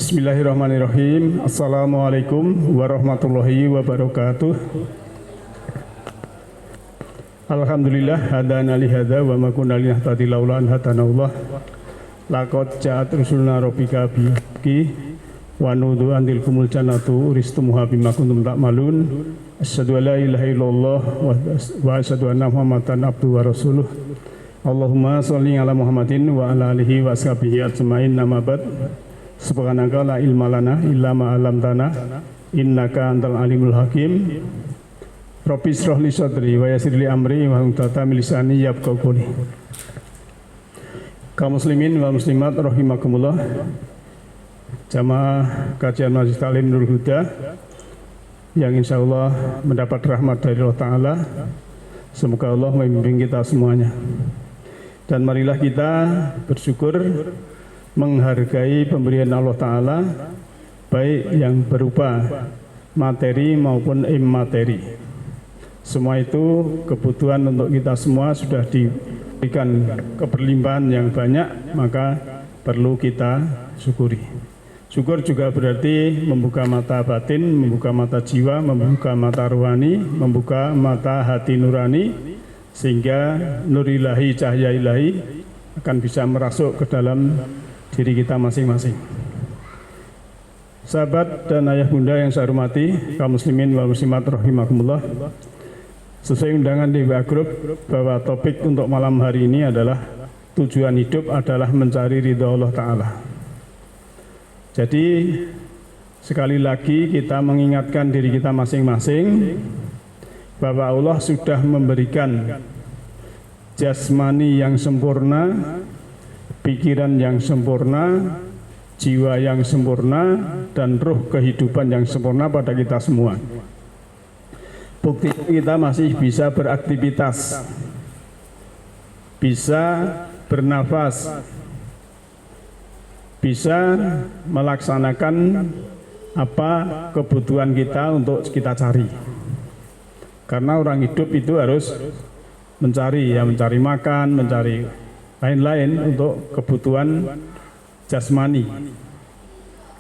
Bismillahirrahmanirrahim. Assalamualaikum warahmatullahi wabarakatuh. Alhamdulillah hadana li hadza wa ma kunna linahtadi laula an hadanallah. Laqad ja'at rusuluna rabbika bil-haqqi wa nudu andil kumul jannatu uristumuha bima kuntum ta'malun. Asyhadu an la ilaha illallah wa asyhadu anna Muhammadan abduhu wa rasuluh. Allahumma sholli ala Muhammadin wa ala alihi wa ashabihi ajmain. Amma ba'd. Subhanaka la ilma lana illa ma 'allamtana innaka antal alimul hakim. Rabbi shrah li sadri wa yassir li amri wa hlul 'uqdatam min lisani yafqahu qawli. Kaum muslimin wal muslimat rahimakumullah. Jamaah kajian Majelis Taklim Nurul Huda yang insyaallah mendapat rahmat dari Allah Ta'ala. Semoga Allah membimbing kita semuanya. Dan marilah kita bersyukur menghargai pemberian Allah Ta'ala, baik yang berupa materi maupun immateri. Semua itu kebutuhan untuk kita semua sudah diberikan keberlimpahan yang banyak, maka perlu kita syukuri. Syukur juga berarti membuka mata batin, membuka mata jiwa, membuka mata rohani, membuka mata hati nurani, sehingga nur ilahi, cahaya ilahi akan bisa merasuk ke dalam diri kita masing-masing. Sahabat dan ayah bunda yang saya hormati, kaum muslimin wal muslimat rahimakumullah. Sesuai undangan di WA Group bahwa topik untuk malam hari ini adalah tujuan hidup adalah mencari ridha Allah Ta'ala. Jadi sekali lagi kita mengingatkan diri kita masing-masing bahwa Allah sudah memberikan jasmani yang sempurna, pikiran yang sempurna, jiwa yang sempurna, dan ruh kehidupan yang sempurna pada kita semua. Bukti kita masih bisa beraktivitas, bisa bernafas, bisa melaksanakan apa kebutuhan kita untuk kita cari. Karena orang hidup itu harus mencari, ya, mencari makan, mencari lain-lain untuk kebutuhan jasmani.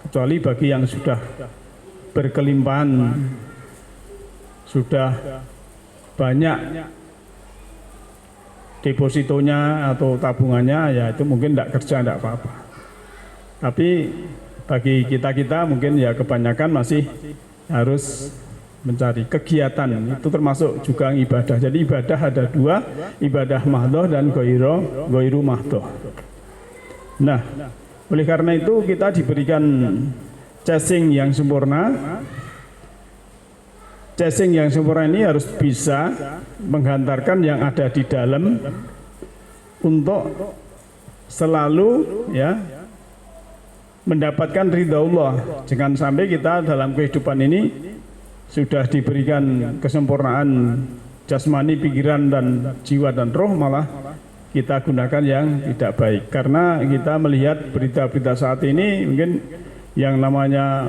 Kecuali bagi yang sudah berkelimpahan, sudah banyak depositonya atau tabungannya, ya itu mungkin tidak kerja, tidak apa-apa. Tapi bagi kita-kita mungkin ya kebanyakan masih harus mencari kegiatan, itu termasuk juga ibadah. Jadi ibadah ada dua, ibadah mahdoh dan goiru mahdoh. Nah, oleh karena itu kita diberikan casing yang sempurna. Casing yang sempurna ini harus bisa menghantarkan yang ada di dalam untuk selalu, ya, mendapatkan ridha Allah. Jangan sampai kita dalam kehidupan ini sudah diberikan kesempurnaan jasmani, pikiran, dan jiwa dan roh, malah kita gunakan yang tidak baik. Karena kita melihat berita-berita saat ini, mungkin yang namanya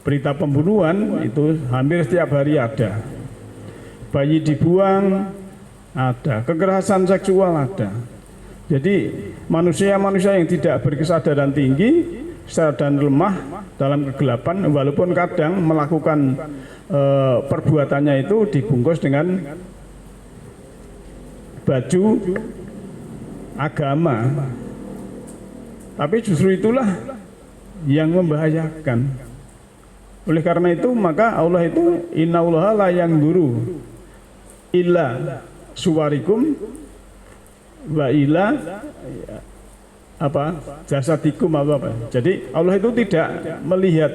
berita pembunuhan itu hampir setiap hari ada. Bayi dibuang ada, kekerasan seksual ada. Jadi manusia-manusia yang tidak berkesadaran tinggi dan lemah dalam kegelapan, walaupun kadang melakukan perbuatannya itu dibungkus dengan baju agama, tapi justru itulah yang membahayakan. Oleh karena itu maka Allah itu innallaha la yanzuru illa suwarikum wa ila jasadikum apa. Jadi Allah itu tidak melihat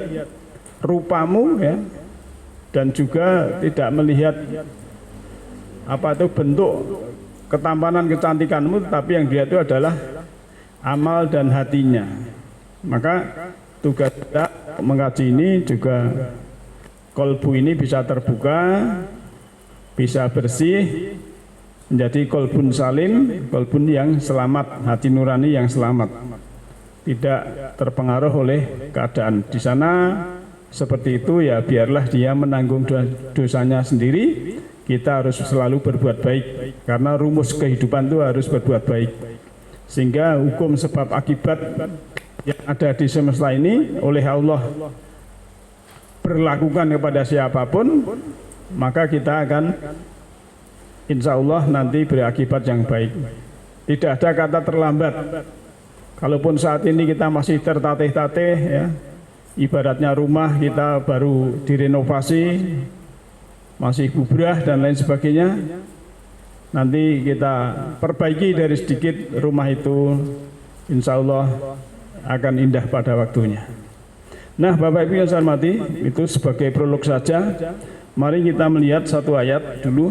rupamu, ya, dan juga tidak melihat apa itu bentuk ketampanan kecantikanmu, tapi yang dia itu adalah amal dan hatinya. Maka tugas kita mengaji ini juga kolbu ini bisa terbuka, bisa bersih, menjadi kolbun salim, kolbun yang selamat, hati nurani yang selamat, tidak terpengaruh oleh keadaan di sana. Seperti itu, ya biarlah dia menanggung dosanya sendiri. Kita harus selalu berbuat baik, karena rumus kehidupan itu harus berbuat baik, sehingga hukum sebab akibat yang ada di semesta ini oleh Allah berlakukan kepada siapapun, maka kita akan insya Allah nanti berakibat yang baik. Tidak ada kata terlambat. Kalaupun saat ini kita masih tertatih-tatih, ya, ibaratnya rumah kita baru direnovasi, masih bubrah dan lain sebagainya, nanti kita perbaiki dari sedikit rumah itu, insya Allah akan indah pada waktunya. Nah, Bapak Ibu yang saya hormati, itu sebagai prolog saja. Mari kita melihat satu ayat dulu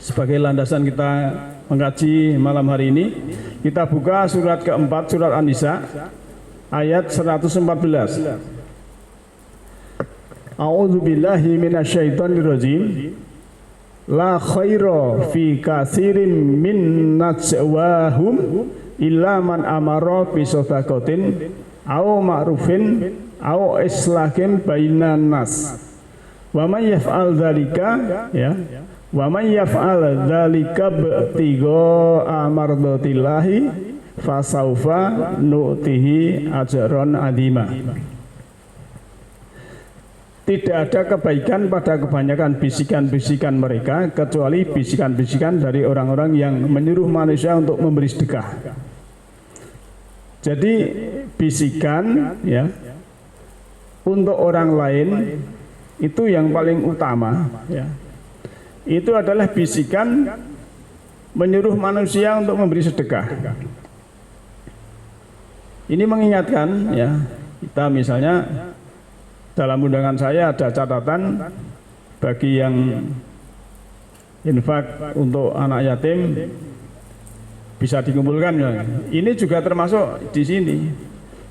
sebagai landasan kita mengkaji malam hari ini. Kita buka surat keempat, surat An-Nisa, ayat 114. A'udzu billahi minasyaitonir rajim. La khaira fi katsirin min najwahum illa man amara bi shadaqatin aw ma'rufin aw islahin bainan nas. Wa may yaf'al dzalika, ya, wa may yaf'al dzalika btigo amardatillahi fasaufa nu'tihi ajran adzima. Tidak ada kebaikan pada kebanyakan bisikan-bisikan mereka kecuali bisikan-bisikan dari orang-orang yang menyuruh manusia untuk memberi sedekah. Jadi bisikan, ya, untuk orang lain itu yang paling utama, ya. Itu adalah bisikan menyuruh manusia untuk memberi sedekah. Ini mengingatkan, ya, kita misalnya dalam undangan saya ada catatan bagi yang infak untuk anak yatim bisa dikumpulkan, ya. Ini juga termasuk di sini.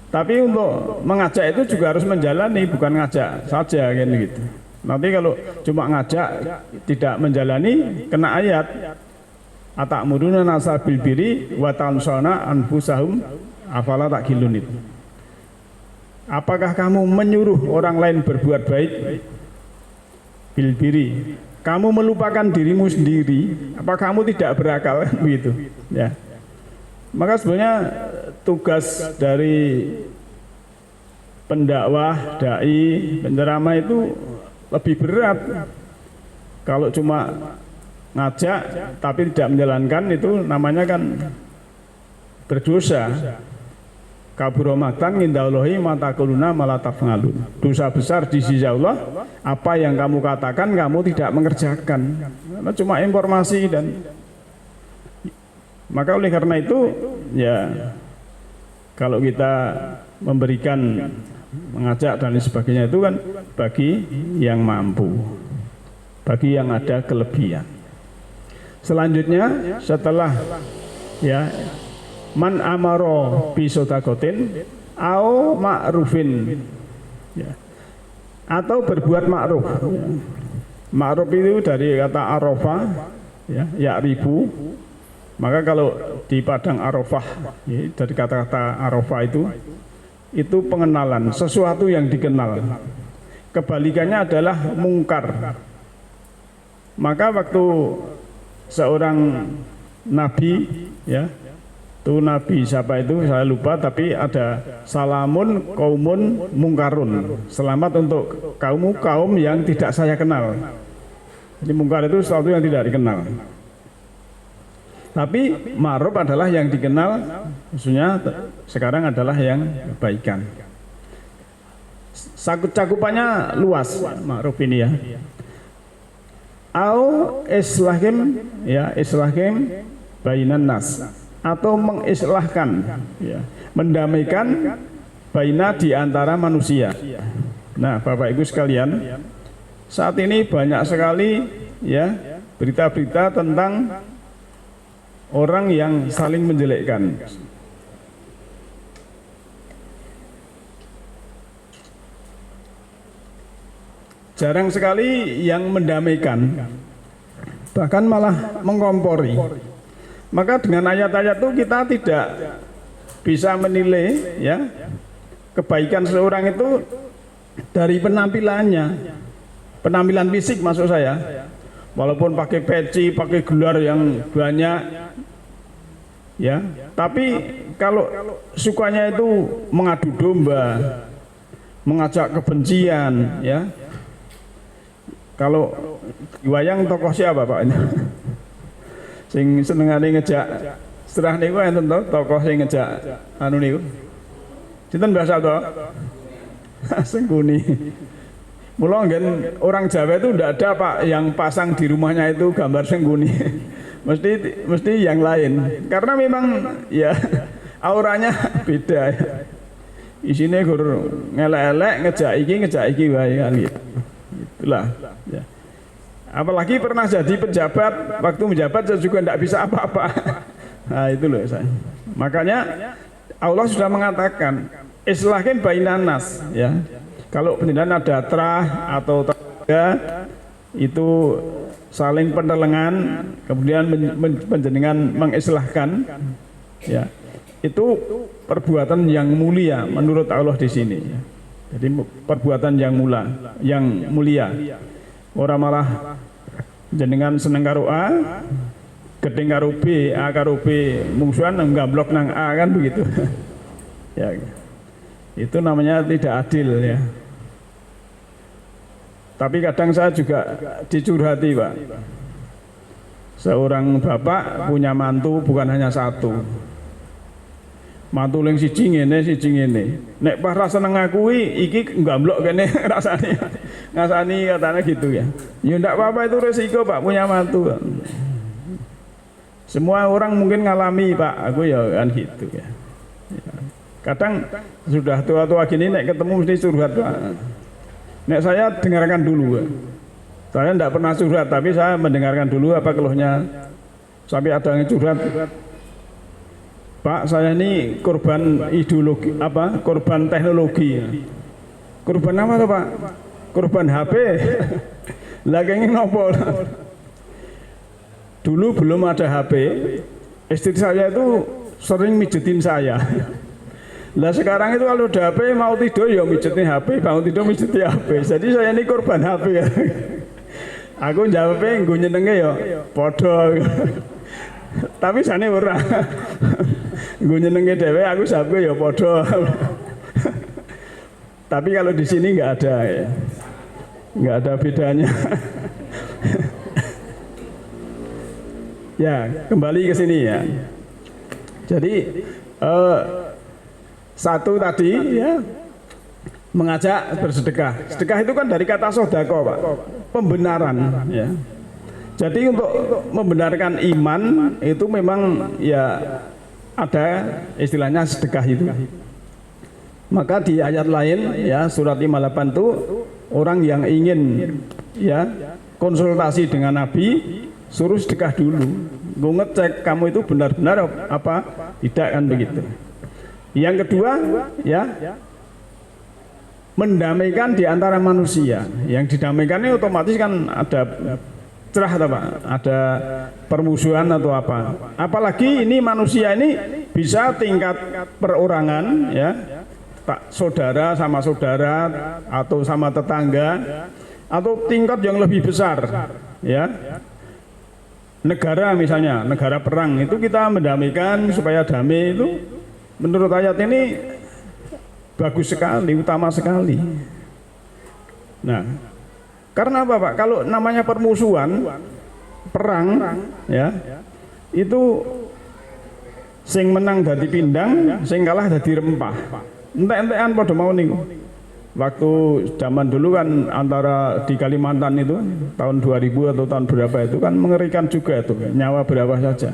Tapi untuk mengajak itu juga harus menjalani, bukan ngajak saja kan gitu. Nanti kalau cuma ngajak tidak menjalani kena ayat atamuruna nasa bil birri wa tansawna anfusahum afala taqilun itu. Apakah kamu menyuruh orang lain berbuat baik? Bil birri. Kamu melupakan dirimu sendiri, apa kamu tidak berakal begitu, ya. Maka sebenarnya tugas dari pendakwah, dai, penceramah itu lebih berat. Kalau cuma ngajak tapi tidak menjalankan, itu namanya kan berdosa. Kabura maqtan indallahi ma taquluna ma la taf'alun. Dosa besar di sisi Allah, apa yang kamu katakan kamu tidak mengerjakan. Karena cuma informasi dan maka oleh karena itu, ya, kalau kita memberikan, mengajak dan lain sebagainya itu kan bagi yang mampu, bagi yang ada kelebihan. Selanjutnya setelah, ya, man amaro bi shadaqatin au ma'rufin, ya, atau berbuat ma'ruf, ya. Ma'ruf itu dari kata arafah, ya, ya'rifu. Maka kalau di Padang Arafah, ya, dari kata-kata Arafah itu pengenalan, sesuatu yang dikenal. Kebalikannya adalah mungkar. Maka waktu seorang nabi, ya, itu nabi siapa itu saya lupa, tapi ada salamun kaumun mungkarun, selamat untuk kaum yang tidak saya kenal. Jadi mungkar itu sesuatu yang tidak dikenal. Tapi ma'ruf adalah yang dikenal, maksudnya sekarang adalah yang kebaikan. Cakupannya luas ma'ruf ini, ya. Au islahim, ya, islahim bainan nas, atau mengislahkan, ya, mendamaikan baina di antara manusia. Nah, Bapak Ibu sekalian, saat ini banyak sekali, ya, berita-berita tentang orang yang saling menjelekkan. Jarang sekali yang mendamaikan, bahkan malah mengkompori. Maka dengan ayat-ayat itu kita tidak bisa menilai, ya, kebaikan seorang itu dari penampilannya, penampilan fisik maksud saya. Walaupun pakai peci, pakai gelar yang banyak, ya. Tapi kalau sukanya itu mengadu domba, mengajak kebencian, ya. Kalau wayang tokoh siapa Pak? Sing senengane ngejak serah niku enten to tokoh sing ngejak anu niku. Sinten bahasa to? Sengkuni. Mula nggen orang Jawa itu ndak ada Pak yang pasang di rumahnya itu gambar Sengkuni. mesti yang lain. Karena memang ya auranya beda ya. Isine gur ngelek-elek ngejak iki wae kan gitu. Itulah ya. Apalagi pernah jadi pejabat, waktu menjabat saya juga tidak bisa apa-apa. Nah itu loh saya. Makanya Allah sudah mengatakan islahin bainan nas ya. Kalau penilaian ada trah atau tenaga itu saling penelengan, kemudian penjenengan mengislahkan ya. Itu perbuatan yang mulia menurut Allah di sini ya. Jadi perbuatan yang mulia. Orang malah jenengan seneng karo A, gedeng karo B, A karo B mungsuhan nggamblok nang A kan begitu. Ya. Itu namanya tidak adil ya. Tapi kadang saya juga dicurhati Pak. Seorang bapak punya mantu bukan hanya satu. Mantu ling siji ngene. Nek pas rasa seneng ngakui iki nggamblok kene rasane. Ngasani katanya gitu ya. Ya enggak apa-apa itu resiko Pak punya mantu. Semua orang mungkin ngalami Pak, aku ya kan gitu ya. Kadang sudah tua-tua gini nek ketemu mesti curhat Pak. Nek saya dengarkan dulu. Saya enggak pernah curhat tapi saya mendengarkan dulu apa keluhnya. Sampai ada yang curhat. Pak, saya ini korban ideologi korban teknologi. Korban apa tuh Pak? Korban HP. Lah kenging nopo? Dulu belum ada HP. Istri saya itu sering mijetin saya. Lah sekarang itu kalau ada HP mau tidur ya mijetin HP, bangun tidur mijetin HP. Jadi saya ini korban HP. Aku jawabnya nggo nyenenge ya padha. Tapi sane ora. Gue nyenengke dhewe aku sabe ya padha. Tapi kalau di sini nggak ada ya. Nggak ada bedanya. Ya, kembali ke sini ya. Jadi satu tadi ya mengajak bersedekah. Sedekah itu kan dari kata sodako Pak, pembenaran ya. Jadi untuk membenarkan iman itu memang ya ada istilahnya sedekah itu. Maka di ayat lain ya surat 58 itu orang yang ingin ya konsultasi dengan Nabi suruh sedekah dulu. Gue ngecek kamu itu benar-benar apa tidak kan begitu. Yang kedua ya mendamaikan di antara manusia. Yang didamaikan ini otomatis kan ada cerah atau Pak, ada permusuhan atau apa. Apalagi ini manusia ini bisa tingkat perorangan ya, tak saudara sama saudara atau sama tetangga atau tingkat yang lebih besar ya. Negara misalnya, negara perang itu kita mendamaikan supaya damai itu menurut ayat ini bagus sekali, utama sekali. Nah, karena apa Pak? Kalau namanya permusuhan, perang, ya, itu sing menang dadi pindang, sing kalah dadi rempah. Entek-entekan pada mau nih. Waktu zaman dulu kan antara di Kalimantan itu tahun 2000 atau tahun berapa itu kan mengerikan juga itu, nyawa berapa saja.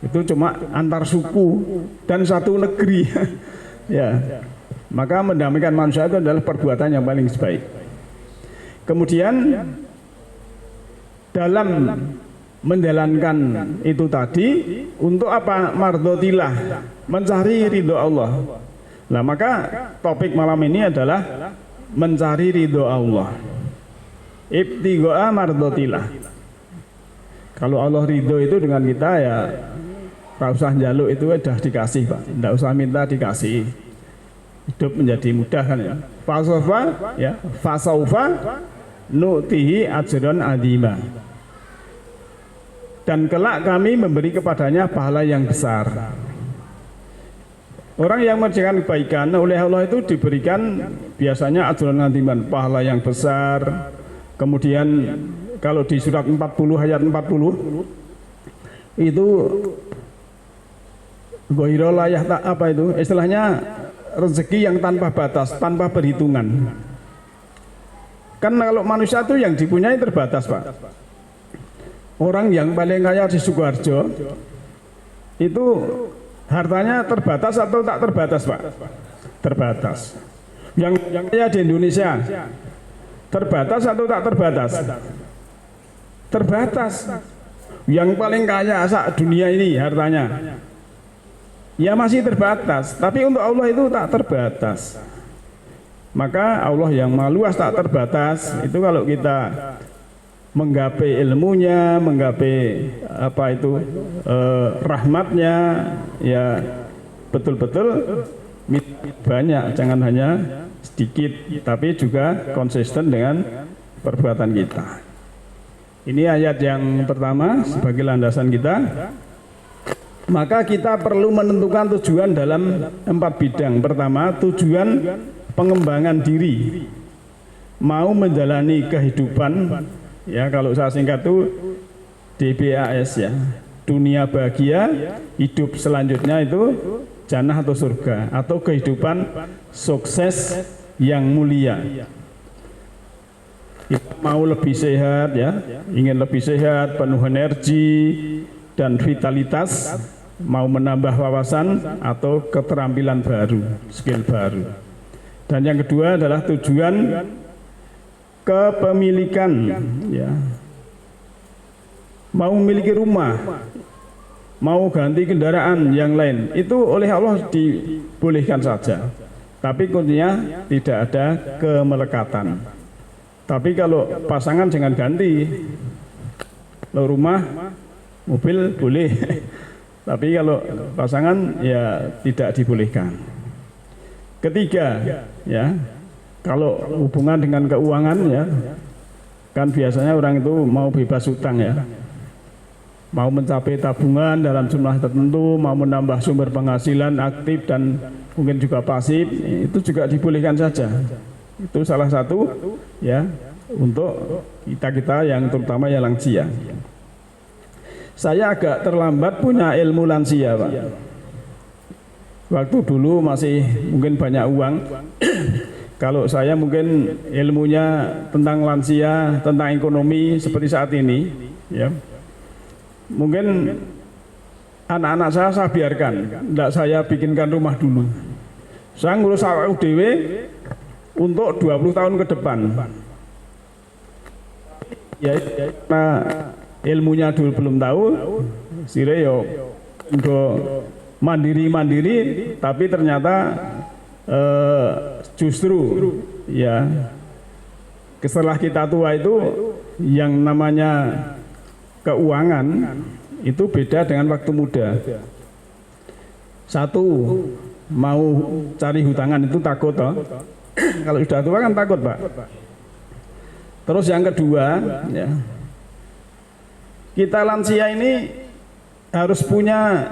Itu cuma antar suku dan satu negeri. Ya, maka mendamaikan manusia itu adalah perbuatan yang paling sebaik. Kemudian dalam menjalankan itu tadi untuk apa? Mardotilah, mencari ridho Allah. Nah maka topik malam ini adalah mencari ridho Allah. Ibtigha'a mardotilah. Kalau Allah ridho itu dengan kita ya tak usah njaluk itu sudah dikasih Pak, tidak usah minta dikasih. Hidup menjadi mudah kan ya. Fasaufa nu'tihi ajran adzima. dan kelak kami memberi kepadanya pahala yang besar. Orang yang mengerjakan kebaikan oleh Allah itu diberikan biasanya ajran aziman, pahala yang besar. Kemudian kalau di surat 40 ayat 40 itu goirolayah tak apa itu istilahnya rezeki yang tanpa batas, tanpa perhitungan. Kan kalau manusia itu yang dipunyai terbatas, Pak. Orang yang paling kaya di Sukoharjo itu hartanya terbatas atau tak terbatas, Pak? Terbatas. Yang kaya di Indonesia terbatas atau tak terbatas? Terbatas. Yang paling kaya sak dunia ini hartanya ya masih terbatas, tapi untuk Allah itu tak terbatas. Maka Allah yang maha luas tak terbatas itu kalau kita menggapai ilmunya, menggapai apa itu rahmatnya, ya betul-betul banyak, jangan hanya sedikit, tapi juga konsisten dengan perbuatan kita. Ini ayat yang pertama sebagai landasan kita. Maka kita perlu menentukan tujuan dalam 4 bidang. Pertama, tujuan pengembangan diri, mau menjalani kehidupan, ya kalau saya singkat itu DBAS ya, dunia bahagia, hidup selanjutnya itu jannah atau surga, atau kehidupan sukses yang mulia. Kita mau lebih sehat ya, ingin lebih sehat, penuh energi dan vitalitas, mau menambah wawasan atau keterampilan baru, skill baru. Dan yang kedua adalah tujuan kepemilikan, ya. Mau memiliki rumah, mau ganti kendaraan yang lain, itu oleh Allah dibolehkan saja. Tapi kuncinya tidak ada kemelekatan. Tapi kalau pasangan jangan ganti. Kalau rumah, mobil boleh. Tapi kalau pasangan ya tidak dibolehkan. Ketiga, ya, kalau hubungan dengan keuangan ya, kan biasanya orang itu mau bebas hutang ya, mau mencapai tabungan dalam jumlah tertentu, mau menambah sumber penghasilan aktif dan mungkin juga pasif, itu juga dibolehkan saja. Itu salah satu ya untuk kita yang terutama yang lansia. Saya agak terlambat punya ilmu lansia, Pak. Waktu dulu masih mungkin banyak uang. Kalau saya mungkin ilmunya tentang lansia, tentang ekonomi seperti saat ini, ya. Mungkin anak-anak saya biarkan, tidak saya bikinkan rumah dulu. Saya ngurus awak dewe untuk 20 tahun ke depan. Ya, nah, ilmunya dulu belum tahu, sire yo untuk mandiri, tapi ternyata justru ya setelah kita tua itu yang namanya keuangan itu beda dengan waktu muda. Satu, mau cari hutangan itu takut toh. Kalau sudah tua kan takut, Pak. Terus yang kedua, ya, kita lansia ini harus punya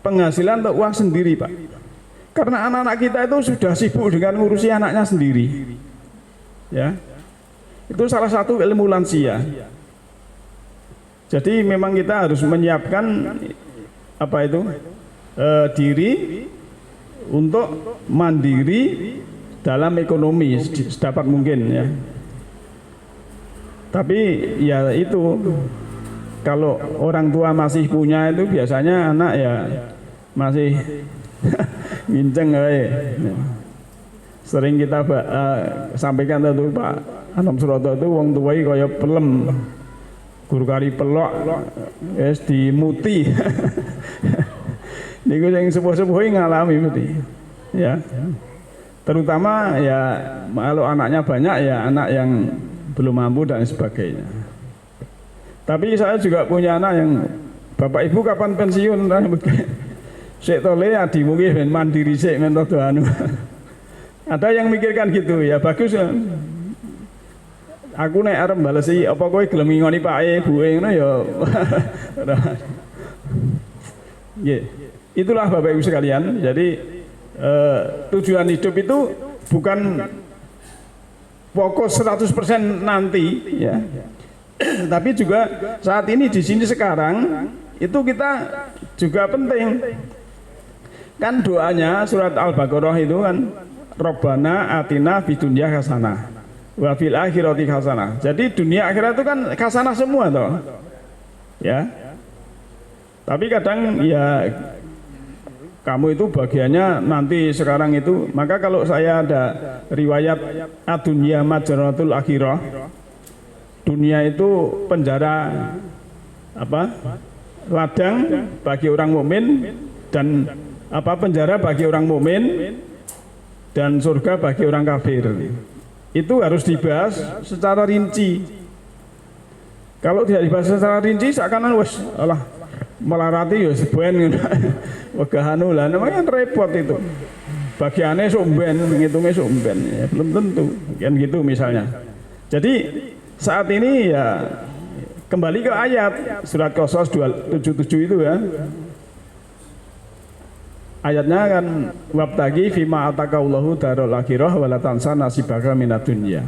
penghasilan untuk uang sendiri, Pak. Karena anak-anak kita itu sudah sibuk dengan ngurusi anaknya sendiri. Ya. Itu salah satu ilmu lansia. Jadi memang kita harus menyiapkan apa itu? Diri untuk mandiri dalam ekonomi sedapat mungkin ya. Tapi ya itu kalau orang tua masih punya itu biasanya anak ya masih nginceng ya. Sering kita sampaikan itu Pak Anom Suroto itu wong tuwai kaya pelem guru kari pelok wis dimuti. Niku sing sepuh-sepuh ngalami mesti. Ya. Terutama ya kalau anaknya banyak ya anak yang belum mampu dan sebagainya. Tapi saya juga punya anak yang bapak ibu kapan pensiun? Sik tole adi mungkin ben mandiri sik men anu. Ada yang mikirkan gitu ya bagus ya. Aku nek arep balesi apa kowe gelem ngingoni pake buwe ngono ya. Nggih. Itulah Bapak Ibu sekalian. Jadi tujuan hidup itu bukan fokus 100% nanti ya. Tapi juga saat ini di sini sekarang itu kita juga penting. Kan doanya surat Al-Baqarah itu kan Rabbana atina fid dunya hasanah wa fil akhirati hasanah. Jadi dunia akhirat itu kan hasanah semua toh. Ya. Tapi kadang ya kamu itu bagiannya nanti sekarang itu. Maka kalau saya ada riwayat ad-dunya majratul akhirah. Dunia itu penjara apa? Ladang bagi orang mukmin dan penjara bagi orang mukmin dan surga bagi orang kafir. Itu harus dibahas secara rinci. Kalau tidak dibahas secara rinci seakan-akan wes alah melarati ya seben ngono. Wegahanu lah namanya repot itu. Bagiannya sumben, ngitungnya sumben ya, belum tentu. Kan gitu misalnya. Jadi saat ini ya kembali ke ayat surat Qasas 277 itu ya. Ayatnya kan wabtagi fima ataqallahu darul akhirah wala tansa nasibaka minad dunya.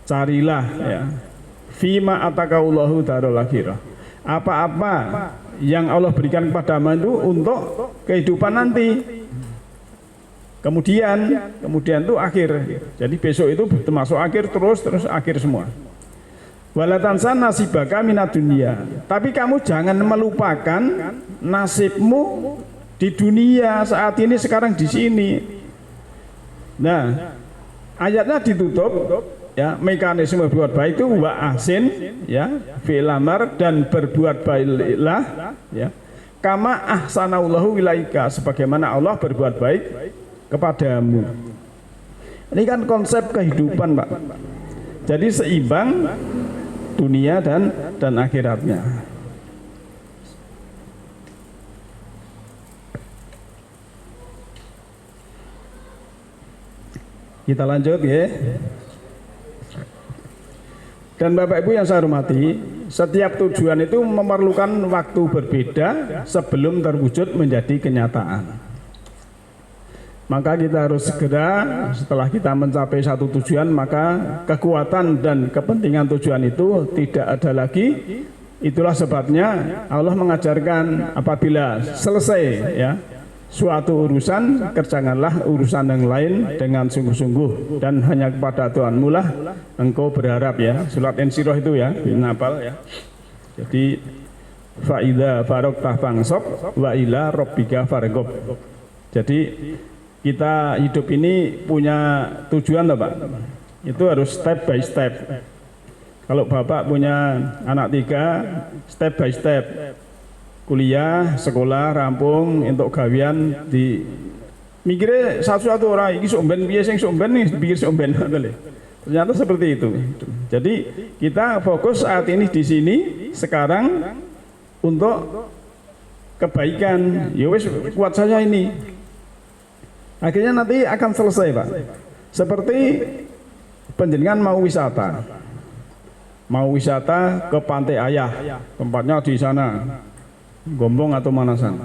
Carilah ya. Fima ataqallahu darul akhirah. Apa-apa yang Allah berikan kepadamu itu untuk kehidupan nanti. Kemudian itu akhir. Jadi besok itu termasuk akhir terus akhir semua. Wala tansa nasibaka minad dunya. Tapi kamu jangan melupakan nasibmu di dunia saat ini sekarang di sini. Nah, ayatnya ditutup ya, mekanisme berbuat baik itu wa ahsin ya, fi'il amar dan berbuat baiklah ya. Kama ahsanallahu ilaika, sebagaimana Allah berbuat baik kepadamu. Ini kan konsep kehidupan, Pak. Jadi seimbang dunia dan akhiratnya. Kita lanjut ya. Dan Bapak Ibu yang saya hormati, setiap tujuan itu memerlukan waktu berbeda sebelum terwujud menjadi kenyataan. Maka kita harus segera setelah kita mencapai satu tujuan, maka kekuatan dan kepentingan tujuan itu tidak ada lagi. Itulah sebabnya Allah mengajarkan apabila selesai ya suatu urusan, kerjakanlah urusan yang lain dengan sungguh-sungguh dan hanya kepada Tuhanmu lah engkau berharap ya. Surat Insyirah itu ya, binapal ya. Jadi faida faraqta fansab wa ila rabbika farghab. Jadi kita hidup ini punya tujuan loh Pak. Itu harus step by step. Kalau Bapak punya anak 3, step by step. Kuliah, sekolah, rampung, untuk gawian di mikirnya satu-satu orang iki somben piye sing somben nih pikir somben. Ternyata seperti itu. Jadi kita fokus saat ini di sini sekarang untuk kebaikan. Ya wis kuat saja ini. Akhirnya nanti akan selesai, Pak. Seperti panjenengan mau wisata. Mau wisata ke Pantai Ayah, tempatnya di sana. Gombong atau Manasan.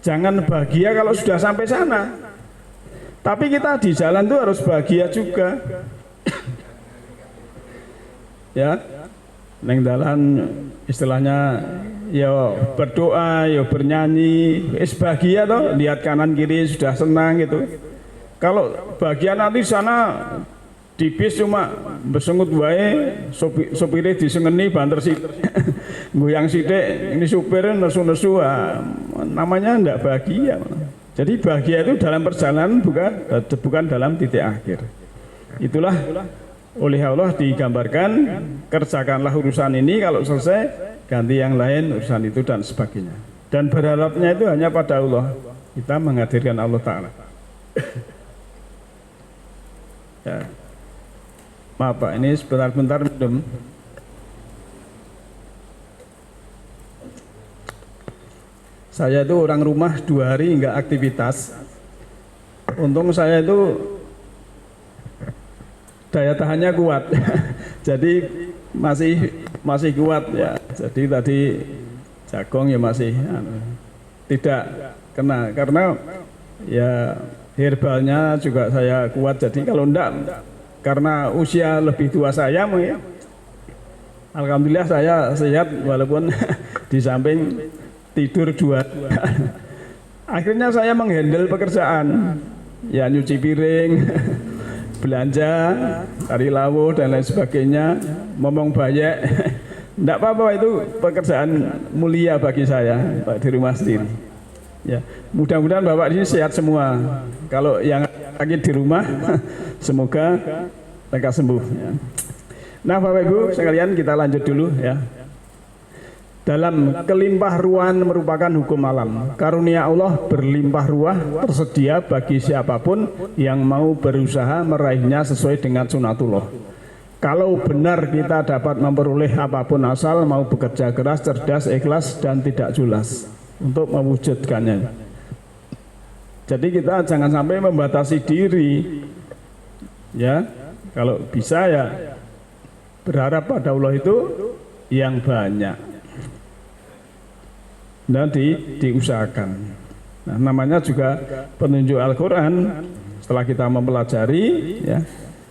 Jangan bahagia kalau sudah sampai sana. Tapi kita di jalan itu harus bahagia juga. Ya. Neng dalan istilahnya ya berdoa, ya bernyanyi, bahagia toh, lihat kanan kiri sudah senang gitu. Kalau bahagia nanti sana di bis cuma besengut wae, sopirnya disengeni banter sih. Goyang sidik, ini supir nesu-nesu, namanya enggak bahagia. Jadi bahagia itu dalam perjalanan bukan dalam titik akhir. Itulah oleh Allah digambarkan, kerjakanlah urusan ini, kalau selesai ganti yang lain urusan itu dan sebagainya. Dan berharapnya itu hanya pada Allah. Kita menghadirkan Allah Ta'ala. Ya. Maaf Pak, ini sebentar-bentar minum. Saya itu orang rumah 2 hari enggak aktivitas. Untung saya itu daya tahannya kuat. Jadi masih kuat ya. Jadi tadi jagung ya masih tidak kena karena ya herbalnya juga saya kuat. Jadi kalau enggak karena usia lebih tua saya ya, alhamdulillah saya sehat walaupun di samping tidur dua. Akhirnya saya menghandle pekerjaan ya, nyuci piring, belanja, cari lawuh dan lain sebagainya, ngomong banyak. Tidak apa-apa, itu pekerjaan mulia bagi saya Pak di rumah sendiri. Ya, mudah-mudahan Bapak ini sehat semua. Kalau yang sakit di rumah, semoga mereka sembuh. Ya. Nah, Bapak Ibu sekalian, kita lanjut dulu ya. Dalam kelimpah ruahan merupakan hukum alam. Karunia Allah berlimpah ruah tersedia bagi siapapun yang mau berusaha meraihnya sesuai dengan sunatullah. Kalau benar kita dapat memperoleh apapun asal mau bekerja keras, cerdas, ikhlas dan tidak julas untuk mewujudkannya. Jadi kita jangan sampai membatasi diri. Ya, kalau bisa ya berharap pada Allah itu yang banyak. Dan diusahakan. Nah, namanya juga petunjuk Al-Quran. Setelah kita mempelajari, ya,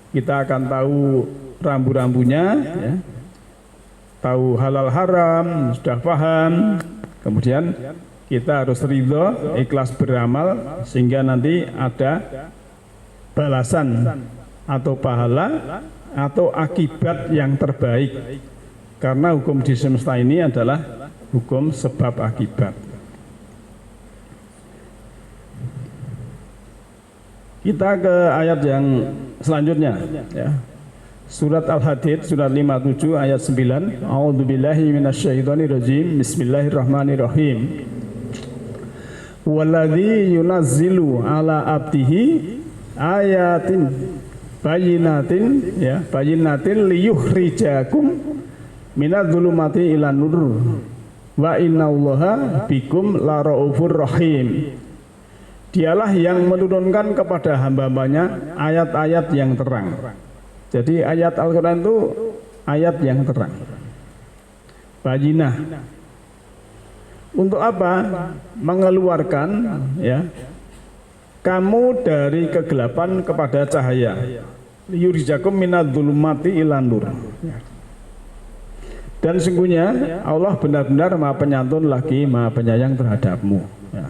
kita akan tahu rambu-rambunya, ya, tahu halal haram, sudah paham. Kemudian kita harus ridho, ikhlas beramal, sehingga nanti ada balasan atau pahala atau akibat yang terbaik. Karena hukum di semesta ini adalah hukum sebab akibat. Kita ke ayat yang selanjutnya ya. Surat Al-Hadid surat 57 ayat 9. A'udzubillahi minasyaitonirrajim. Bismillahirrahmanirrahim. Walladzi yunazzilu ala abdihi ayatin bayyinatin ya, bayyinatin liyukhrijakum minadz-dzulumati ilan nur. Wa innallaha bikum laraufur rahim. Dialah yang menurunkan kepada hamba-hambanya ayat-ayat yang terang. Jadi ayat Al-Quran itu ayat yang terang. Bayyinah. Untuk apa? Mengeluarkan ya kamu dari kegelapan kepada cahaya. Yurijakum minadz-dzulumati ilan nur. Dan sungguhnya Allah benar-benar Maha Penyantun lagi Maha Penyayang terhadapmu. Ya.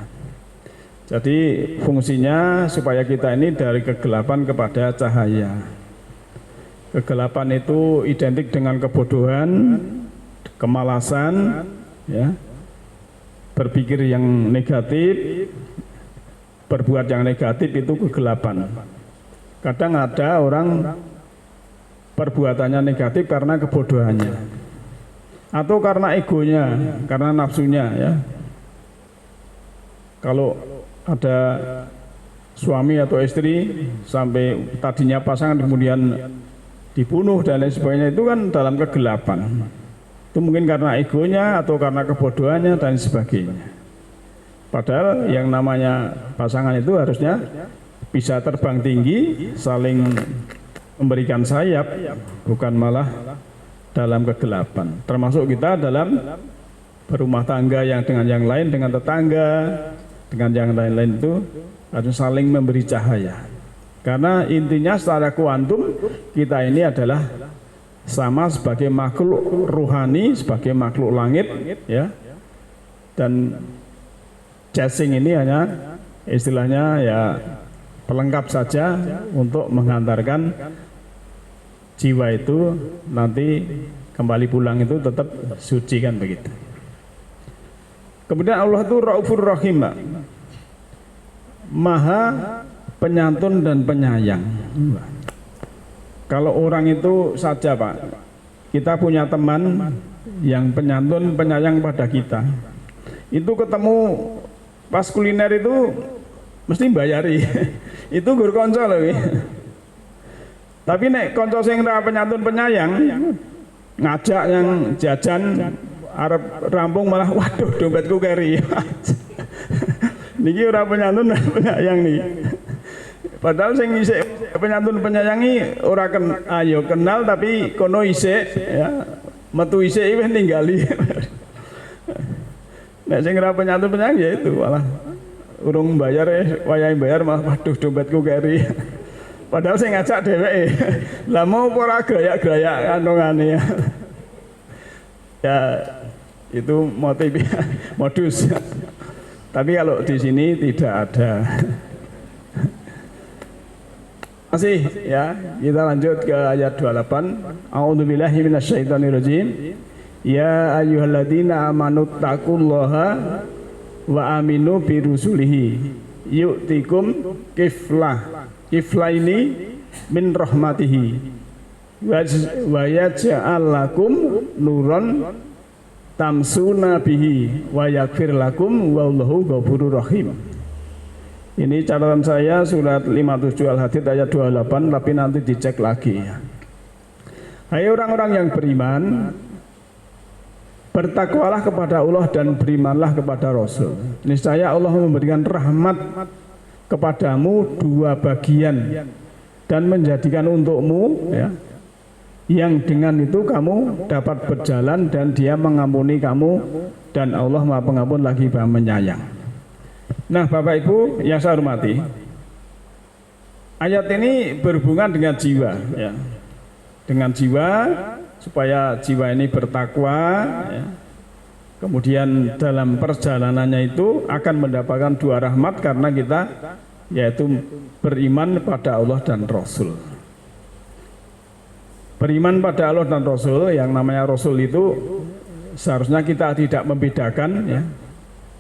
Jadi fungsinya supaya kita ini dari kegelapan kepada cahaya. Kegelapan itu identik dengan kebodohan, kemalasan, ya, berpikir yang negatif, berbuat yang negatif itu kegelapan. Kadang ada orang perbuatannya negatif karena kebodohannya, atau karena egonya, karena nafsunya. Ya. Kalau ada suami atau istri sampai tadinya pasangan kemudian dibunuh dan lain sebagainya, itu kan dalam kegelapan. Itu mungkin karena egonya atau karena kebodohannya dan sebagainya. Padahal yang namanya pasangan itu harusnya bisa terbang tinggi, saling memberikan sayap, bukan malah dalam kegelapan. Termasuk kita dalam berumah tangga yang dengan yang lain, dengan tetangga, dengan yang lain-lain itu harus saling memberi cahaya. Karena intinya secara kuantum kita ini adalah sama sebagai makhluk ruhani, sebagai makhluk langit, ya. Dan jasing ini hanya istilahnya ya pelengkap saja untuk menghantarkan jiwa itu nanti kembali pulang itu tetap suci, kan begitu. Kemudian Allah itu Raufur Rahim, Pak. Maha penyantun dan penyayang. Kalau orang itu saja, Pak, kita punya teman yang penyantun penyayang pada kita, itu ketemu pas kuliner itu mesti bayari. Itu gur konco loh. Tapi nek konco sing ra penyantun penyayang ngajak yang jajan arep rampung malah waduh dompetku keri. Niki ora penyantun penyayang nih. Padahal sing isih penyantun penyayangi ora ayo kenal tapi kono isik ya. Metu isik wis ninggali. Nek sing ora penyantun penyayangi ya itu malah urung bayar wayahe bayar malah waduh dompetku keri. Padahal sing ngajak dheweke. Lah mau ora gaya-gaya kandungane ya. Ya itu modus. Tapi kalau di sini tidak ada. Masih ya, kita lanjut ke ayat 28. A'udzubillahi minasyaitonirrajim. Ya ayyuhalladzina amanu taqullaha wa aminu birusulihi yu'tikum kiflah. Kiflah ini min rahmatihi wa yaj'al lakum nuran tamsuna bihi wa yaghfir lakum wallahu ghafurur rahim. Ini catatan saya surat 57 Al-Hadid ayat 28, tapi nanti dicek lagi ya. Hai orang-orang yang beriman, bertakwalah kepada Allah dan berimanlah kepada Rasul. Niscaya Allah memberikan rahmat kepadamu dua bagian dan menjadikan untukmu ya, yang dengan itu kamu dapat berjalan dan dia mengampuni kamu dan Allah Maha Pengampun lagi Maha Penyayang. Nah Bapak Ibu yang saya hormati, ayat ini berhubungan dengan jiwa ya. Dengan jiwa supaya jiwa ini bertakwa ya. Kemudian dalam perjalanannya itu akan mendapatkan dua rahmat karena kita yaitu beriman pada Allah dan Rasul. Beriman pada Allah dan Rasul, yang namanya Rasul itu seharusnya kita tidak membedakan ya.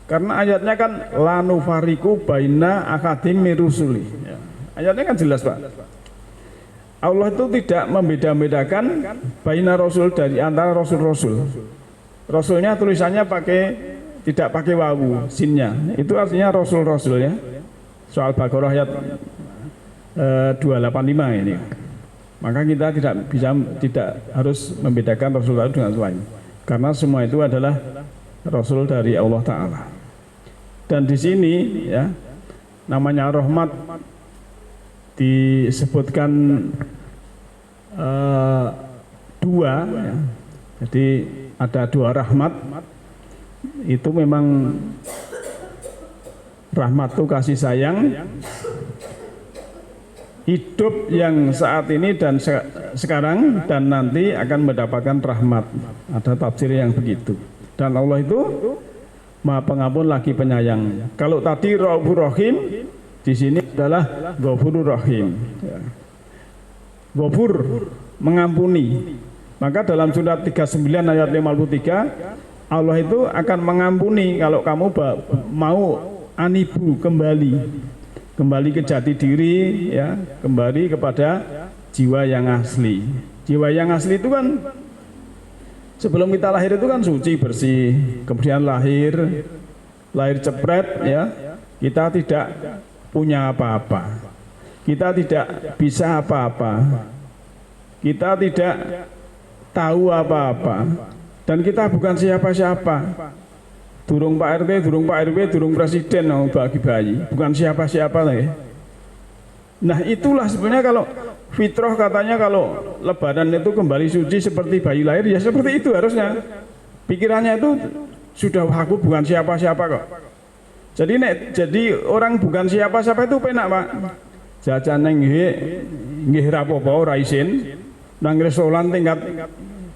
Karena ayatnya kan la nufariqu baina akadim mirusuli ya. Ayatnya kan jelas Pak. Allah itu tidak membeda-bedakan baina Rasul dari antara Rasul-Rasul. Rasulnya tulisannya tidak pakai wawu, sinnya. Itu artinya Rasul-Rasul ya. Soal Baqarah ayat 285 ini. Maka kita tidak harus membedakan Rasul dengan lain. Karena semua itu adalah Rasul dari Allah Ta'ala. Dan di sini ya namanya rahmat disebutkan dua ya. Jadi ada dua rahmat. Itu memang rahmat itu kasih sayang hidup yang saat ini dan sekarang dan nanti akan mendapatkan rahmat. Ada tafsir yang begitu. Dan Allah itu Maha Pengampun lagi penyayang. Kalau tadi Raufur Rahim, di sini adalah Ghafurur Rahim. Ya. Ghafur mengampuni. Maka dalam surat 39 ayat 53 Allah itu akan mengampuni kalau kamu mau anibu kembali ke jati diri ya, kembali kepada jiwa yang asli. Jiwa yang asli itu kan sebelum kita lahir itu kan suci bersih, kemudian lahir cepret ya, kita tidak punya apa-apa, kita tidak bisa apa-apa, kita tidak tahu apa-apa, dan kita bukan siapa-siapa. Durung Pak RT, durung Pak RW, durung presiden bagi bayi, bukan siapa-siapa lagi. Nah itulah sebenarnya kalau fitrah katanya kalau lebaran itu kembali suci seperti bayi lahir, ya seperti itu harusnya. Pikirannya itu sudah aku bukan siapa-siapa kok. Jadi orang bukan siapa-siapa itu penak Pak. Jajan nggih rapopo ora isin, nang restoran tingkat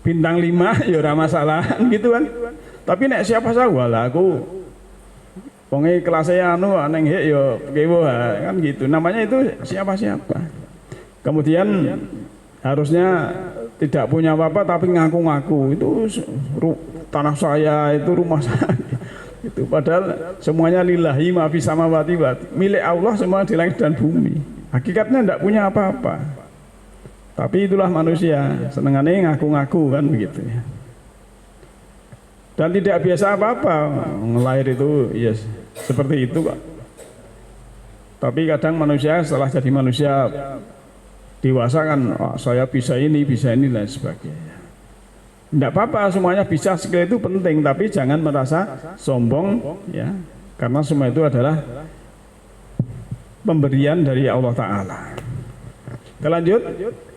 bintang 5 ya ora masalah gitu kan. Tapi nek siapa saya aku wonge kelasnya neng hek ya kewo kan gitu. Namanya itu siapa-siapa. Kemudian harusnya tidak punya apa-apa tapi ngaku-ngaku itu tanah saya, itu rumah saya. Itu padahal semuanya lillahi ma fis samawati milik Allah semua di langit dan bumi. Hakikatnya tidak punya apa-apa. Tapi itulah manusia, senengannya ngaku-ngaku kan begitu ya. Dan tidak biasa apa-apa ngelahir itu ya seperti itu kok. Tapi kadang manusia setelah jadi manusia dewasa kan saya bisa ini dan sebagainya. Tidak apa-apa, semuanya bisa, skill itu penting, tapi jangan merasa sombong ya, karena semua itu adalah pemberian dari Allah Ta'ala. Kita lanjut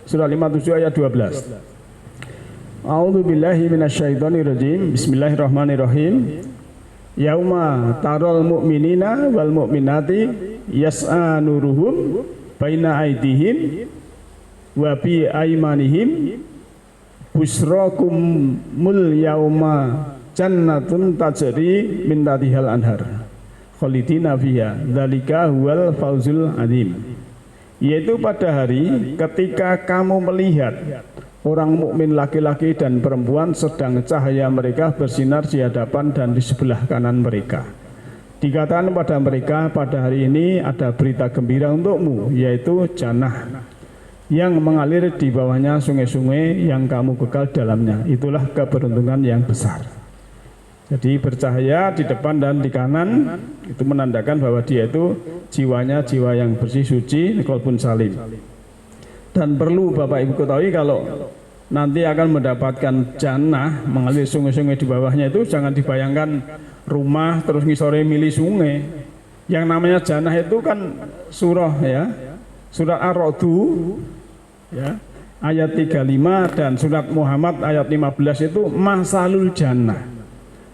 surah 57 ayat 12. A'udzu billahi minasyaitonir rajim. Bismillahirrahmanirrahim. Yauma taral mu'minina wal mu'minati yas'a nuruhum baina aydihim wa bi aymanihim busrakum mul yauma jannatun tajri min tahtihal anhar khalidina fiha dzalika huwal fauzul azim. Yaitu pada hari ketika kamu melihat orang mukmin laki-laki dan perempuan sedang cahaya mereka bersinar di hadapan dan di sebelah kanan mereka. Dikatakan pada mereka, pada hari ini ada berita gembira untukmu, yaitu jannah yang mengalir di bawahnya sungai-sungai yang kamu kekal dalamnya. Itulah keberuntungan yang besar. Jadi bercahaya di depan dan di kanan, itu menandakan bahwa dia itu jiwanya jiwa yang bersih, suci, qalbun salim. Dan perlu Bapak Ibu ketahui, kalau nanti akan mendapatkan jannah mengalir sungai-sungai di bawahnya, itu jangan dibayangkan rumah terus ngisore mili sungai. Yang namanya jannah itu kan surah ya, surat Ar-Ra'du ya, ayat 35 dan surat Muhammad ayat 15 itu masalul jannah.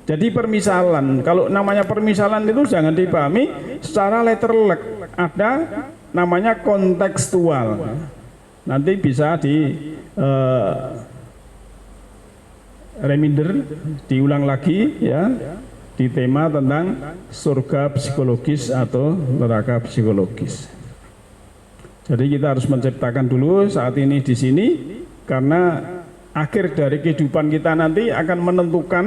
Jadi permisalan, kalau namanya permisalan itu jangan dipahami secara letterlek, ada namanya kontekstual. Nanti bisa di reminder, diulang lagi ya, di tema tentang surga psikologis atau neraka psikologis. Jadi kita harus menciptakan dulu saat ini di sini, karena akhir dari kehidupan kita nanti akan menentukan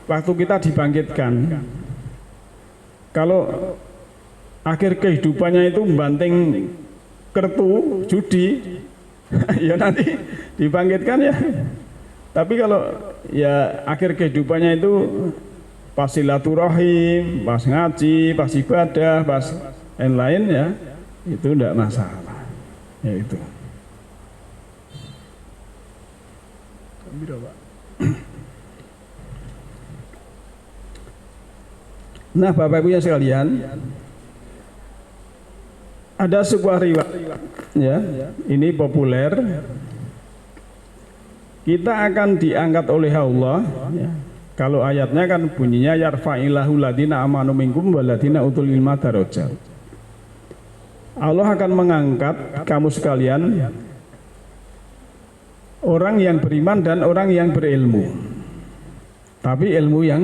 waktu kita dibangkitkan. Kalau akhir kehidupannya itu membanting kertu judi, ya nanti dibangkitkan ya. Tapi kalau ya akhir kehidupannya itu pas silaturahim, pas ngaji, pas ibadah, pas lain-lain ya, itu tidak masalah. Ya itu. Nah, Bapak Ibu yang sekalian, ada sebuah riwayat ya, ini populer. Kita akan diangkat oleh Allah ya. Kalau ayatnya kan bunyinya yarfa'illahu ladina amanu minkum waladina utul ilma darajat. Allah akan mengangkat kamu sekalian, orang yang beriman dan orang yang berilmu. Tapi ilmu yang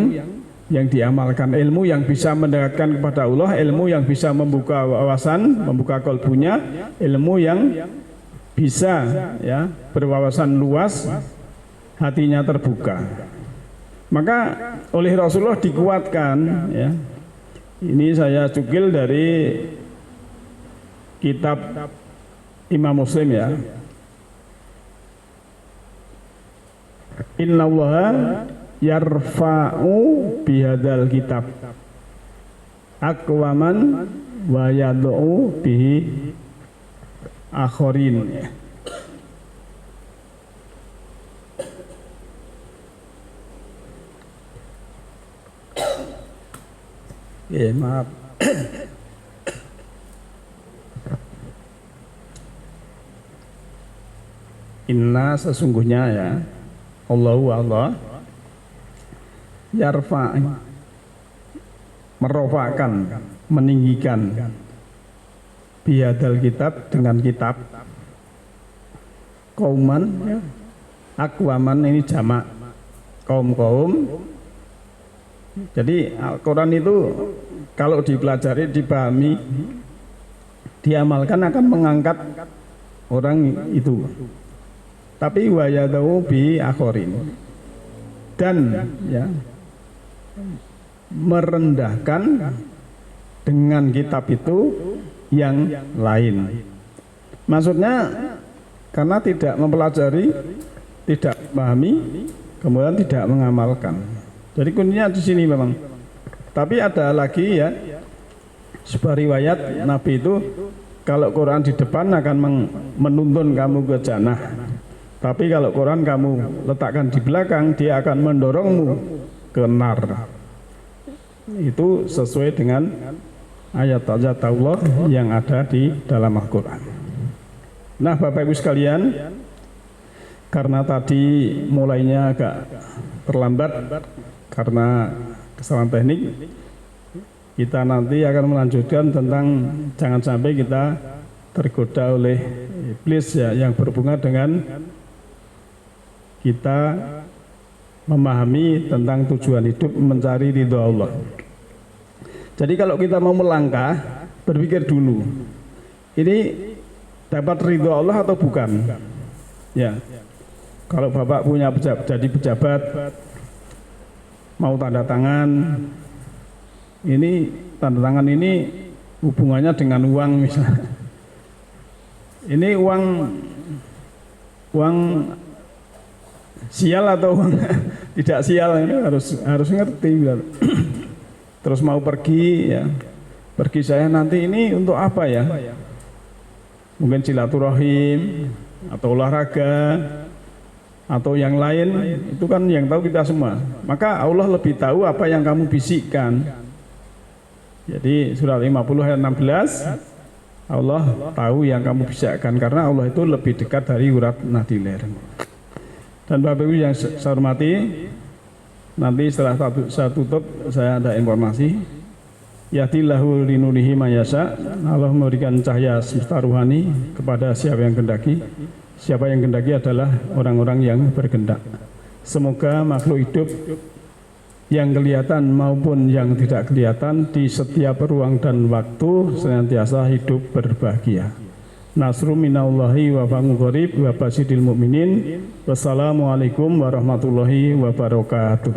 diamalkan, ilmu yang bisa mendekatkan kepada Allah, ilmu yang bisa membuka wawasan, membuka kalbunya, ilmu yang bisa ya berwawasan luas, hatinya terbuka. Maka oleh Rasulullah dikuatkan ya. Ini saya cukil dari kitab Imam Muslim ya. Innallaha yarfa'u bihadzal kitab aqwaman wa yad'u bihi akharin. Maaf. Inna sesungguhnya ya, Allah yarfa, merofakan, meninggikan bihadal kitab, dengan kitab, kauman ya, akwaman ini jamak kaum-kaum. Jadi Al-Quran itu kalau dipelajari, dipahami, diamalkan akan mengangkat orang itu. Tapi wayadau bi akhorin, dan ya merendahkan dengan kitab itu yang lain. Maksudnya karena tidak mempelajari, tidak memahami, kemudian tidak mengamalkan. Jadi kuncinya di sini memang. Tapi ada lagi ya, sebuah riwayat Nabi itu kalau Quran di depan akan menuntun kamu ke jannah. Tapi kalau Quran kamu letakkan di belakang, dia akan mendorongmu ke nar. Itu sesuai dengan ayat-ayat Allah yang ada di dalam Al-Quran. Nah, Bapak Ibu sekalian, karena tadi mulainya agak terlambat karena kesalahan teknik, kita nanti akan melanjutkan tentang jangan sampai kita tergoda oleh iblis ya, yang berhubungan dengan kita memahami tentang tujuan hidup mencari ridho Allah. Jadi kalau kita mau melangkah, berpikir dulu, ini dapat ridho Allah atau bukan? Ya, kalau Bapak punya jadi pejabat, mau tanda tangan, ini tanda tangan ini hubungannya dengan uang misalnya. Ini uang sial atau uang tidak sial, ini harus ngerti. Terus mau pergi ya, pergi saya nanti ini untuk apa ya? Mungkin silaturahim atau olahraga atau yang lain, itu kan yang tahu kita semua. Maka Allah lebih tahu apa yang kamu bisikkan. Jadi surat 50 ayat 16, Allah tahu yang kamu bisikkan karena Allah itu lebih dekat dari urat nadiler. Dan Bapak Ibu yang saya hormati, nanti setelah saya tutup, saya ada informasi. Yahdillahu linurihi mayasa, Allah memberikan cahaya semesta ruhani kepada siapa yang kehendaki. Siapa yang kehendaki adalah orang-orang yang berkehendak. Semoga makhluk hidup yang kelihatan maupun yang tidak kelihatan di setiap ruang dan waktu senantiasa hidup berbahagia. Nasru minallahi wa fadlun qarib wa basyiril mu'minin. Wassalamualaikum warahmatullahi wabarakatuh.